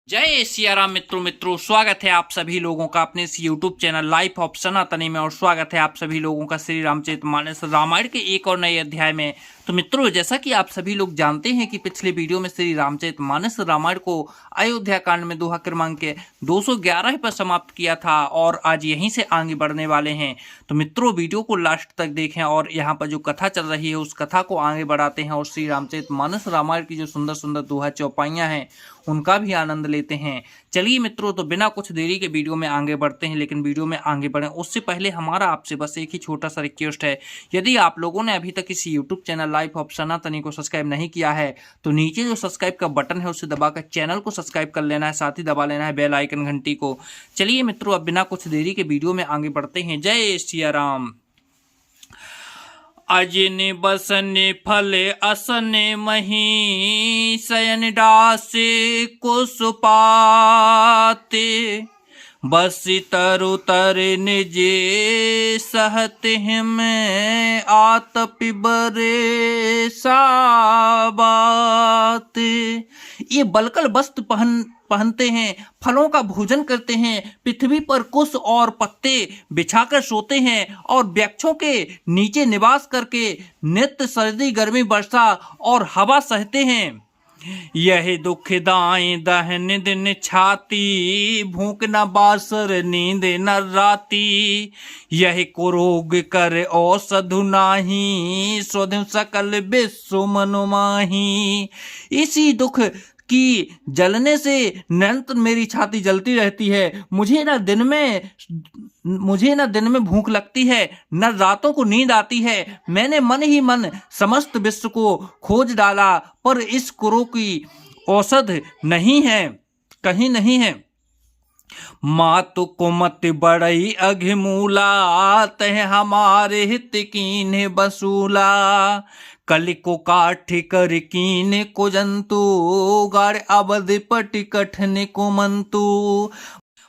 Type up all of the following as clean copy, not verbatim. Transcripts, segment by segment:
जय सिया राम मित्रों स्वागत है आप सभी लोगों का अपने इस YouTube चैनल लाइफ ऑफ सनातनी में। और स्वागत है आप सभी लोगों का श्री रामचरितमानस रामायण के एक और नए अध्याय में। तो मित्रों, जैसा कि आप सभी लोग जानते हैं कि पिछले वीडियो में श्री रामचरितमानस रामायण को अयोध्या कांड में दोहा क्रमांक के 211 पर समाप्त किया था और आज यहीं से आगे बढ़ने वाले हैं। तो मित्रों, वीडियो को लास्ट तक देखें और यहाँ पर जो कथा चल रही है उस कथा को आगे बढ़ाते हैं और श्री रामचरितमानस रामायण की जो सुंदर सुंदर दोहा चौपाइयाँ हैं उनका भी आनंद लेते हैं। चलिए मित्रों, तो बिना कुछ देरी के वीडियो में आगे बढ़ते हैं। लेकिन वीडियो में आगे बढ़ें उससे पहले हमारा आपसे बस एक ही छोटा सा रिक्वेस्ट है। यदि आप लोगों ने अभी तक इस YouTube चैनल लाइफ ऑफ सनातनी को सब्सक्राइब नहीं किया है तो नीचे जो सब्सक्राइब का बटन है उसे दबाकर चैनल को सब्सक्राइब कर लेना है, साथ ही दबा लेना है बेल आइकन घंटी को। चलिए मित्रों, अब बिना कुछ देरी के वीडियो में आगे बढ़ते हैं। जय सिया राम। अजिन बसने फले असने मही शयन डासे कुसुपाते बसी तरु तर निजे सहत हिम आतपि बरे साबात। ये बलकल वस्त्र पहनते हैं, फलों का भोजन करते हैं, पृथ्वी पर कुश और पत्ते बिछाकर सोते हैं और वृक्षों के नीचे निवास करके नित्य सर्दी गर्मी वर्षा और हवा सहते हैं। यही दुख दाएं दहन दिन छाती भूख न बासर नींद न राती। यही कुरोग कर औषधु नाही स्वधु सकल विश्व मनुमाही। इसी दुख कि जलने से निरंतर मेरी छाती जलती रहती है। मुझे न दिन में भूख लगती है न रातों को नींद आती है। मैंने मन ही मन समस्त विश्व को खोज डाला पर इस कुरों की औषध नहीं है, कहीं नहीं है। मातु कुमत बड़ई अघमूला तह हमारे हित कीन्ह बसूला। कलि को काठ कर कीन को जंतु गाड़ अवध पटि कठन को मंतु।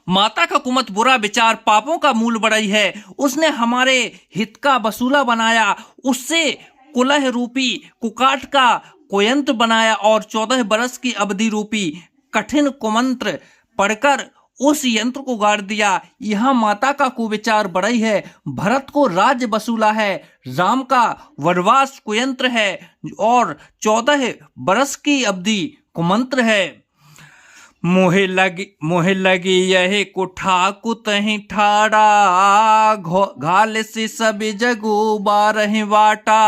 माता का कुमत बुरा विचार पापों का मूल बड़ई है। उसने हमारे हित का वसूला बनाया, उससे कुलह रूपी कुकाठ का कोयंत्र बनाया और 14 बरस की अवधि रूपी कठिन कुमंत्र पढ़कर उस यंत्र को गाड़ दिया। यह माता का कुविचार बड़ई है। भरत को राज्य वसूला है, राम का वनवास कुयंत्र है और 14 बरस की अवधि कुमंत्र है। मोहे लगी यह कुठा कुतहि ठाड़ा घाल से सब जगु बारह वाटा।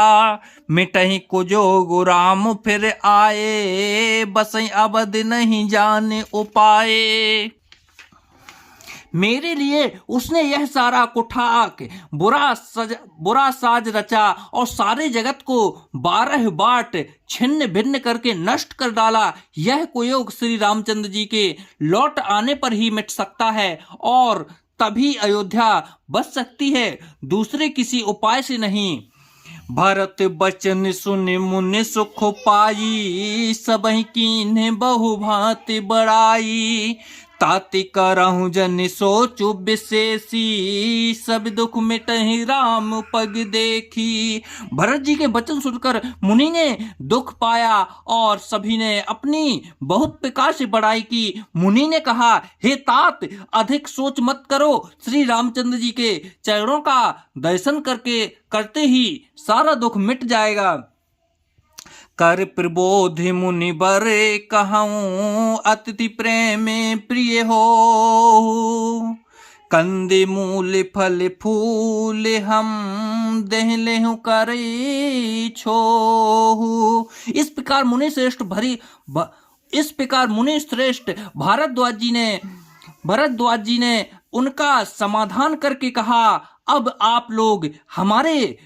मिटही कुजोगु राम फिर आए बसई अवध नहीं जाने उपाए। मेरे लिए उसने यह सारा कुठाक बुरा साज रचा और सारे जगत को 12 बाट छिन्न भिन्न करके नष्ट कर डाला। यह कुयोग श्री रामचंद्र जी के लौट आने पर ही मिट सकता है और तभी अयोध्या बच सकती है, दूसरे किसी उपाय से नहीं। भरत बचन सुन मुनि सुख पाई सबहि कीन्ह बहु भांति बड़ाई। ताति करहु जन सोचु विशेषी सब दुख मिटहि राम पग देखी। भरत जी के वचन सुनकर मुनि ने दुख पाया और सभी ने अपनी बहुत प्रकार से बड़ाई की। मुनि ने कहा, हे तात, अधिक सोच मत करो, श्री रामचंद्र जी के चरणों का दर्शन करते ही सारा दुख मिट जाएगा। कर प्रबोध मुनि बर कहूँ अतिथि प्रेम प्रिय हो। कंदे मूल फल फूल हम देहले कर छो। इस प्रकार मुनि श्रेष्ठ भरद्वाज जी ने उनका समाधान करके कहा, अब आप लोग हमारे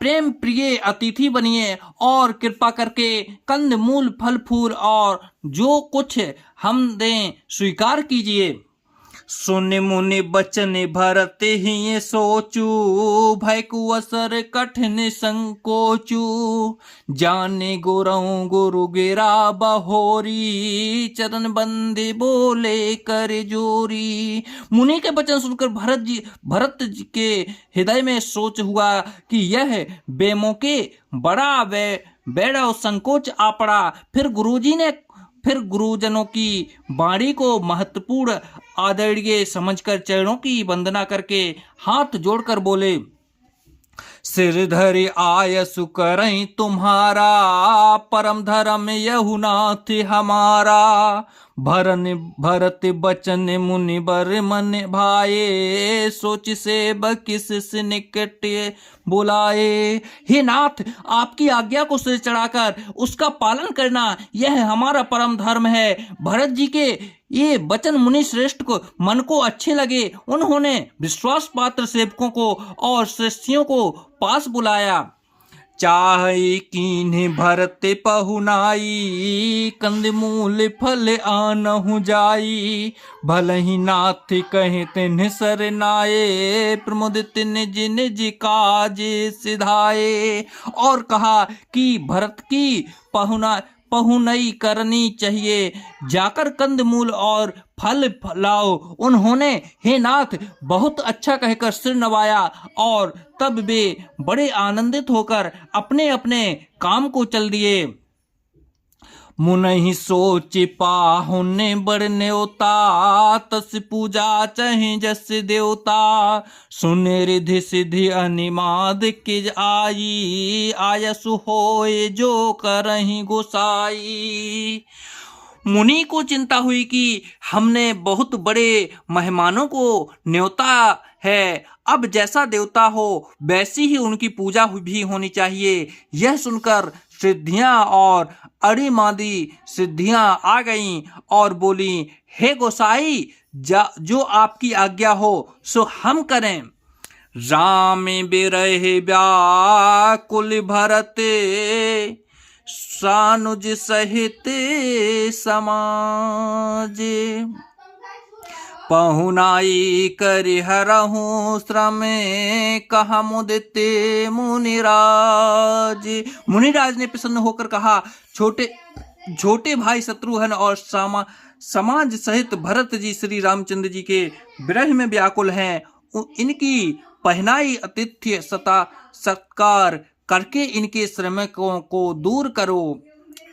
प्रेम प्रिय अतिथि बनिए और कृपा करके कंद मूल फल फूल और जो कुछ हम दें स्वीकार कीजिए। सुन मुनि बचन भरत ही सोचू भय कुअसर कठिन संकोचू। जाने गुरु गुरु गिरा बहोरी चरण बंदे बोले कर जोरी। मुनि के वचन सुनकर भरत जी के हृदय में सोच हुआ कि यह बेमौके बड़ा बेड़ा संकोच आ पड़ा। फिर गुरुजी ने फिर गुरुजनों की वाणी को महत्वपूर्ण आदरणीय समझकर चरणों की वंदना करके हाथ जोड़कर बोले, सिर धरि आयसु करई तुम्हारा, परम धर्म यहु नाथ हमारा। भरत बचन मुनि बर मन भाए, सोच से किस निकट बुलाए। हे नाथ, आपकी आज्ञा को सिर चढ़ाकर उसका पालन करना यह हमारा परम धर्म है। भरत जी के ये वचन मुनि श्रेष्ठ को मन को अच्छे लगे। उन्होंने विश्वास पात्र सेवकों को और शिष्यों को पास बुलाया। चाहे कीन्ह भरत पहुनाई, कंदमूल फल आनहु जाई। भलहि नाथ कहे तिन्ह सरनाए, प्रमुदित निज निज काज सिधाए। और कहा कि भरत की पहुनई करनी चाहिए, जाकर कंदमूल और फल लाओ। उन्होंने हे नाथ बहुत अच्छा कहकर सिर नवाया और तब वे बड़े आनंदित होकर अपने अपने काम को चल दिए। मुनहि सोच पाहुने बड़ न्योता, तस पूजा चहि जस देवता। सुन रिधि सिद्धि अनिमाद किज आई, आयसु होए जो करहि गोसाई। मुनि को चिंता हुई कि हमने बहुत बड़े मेहमानों को न्योता है, अब जैसा देवता हो वैसी ही उनकी पूजा भी होनी चाहिए। यह सुनकर सिद्धियां और अड़िमादी सिद्धियां आ गईं और बोली, हे गोसाई, जो आपकी आज्ञा हो सो हम करें। राम बिरहे व्याकुल भरत, सानुज सहित समाज। पहुनाई करि हरहु श्रम, कहा मुदित मुनिराज। मुनिराज ने प्रसन्न होकर कहा, छोटे भाई शत्रुघ्न और समाज सहित भरत जी श्री रामचंद्र जी के विरह में व्याकुल हैं। इनकी पहनाई आतिथ्य सत्कार करके इनके श्रमिकों को दूर करो।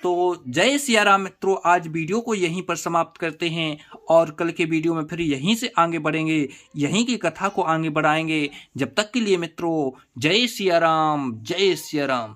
तो जय सिया राम मित्रों, आज वीडियो को यहीं पर समाप्त करते हैं और कल के वीडियो में फिर यहीं से आगे बढ़ेंगे, यहीं की कथा को आगे बढ़ाएंगे। जब तक के लिए मित्रों, जय सिया राम, जय सिया राम।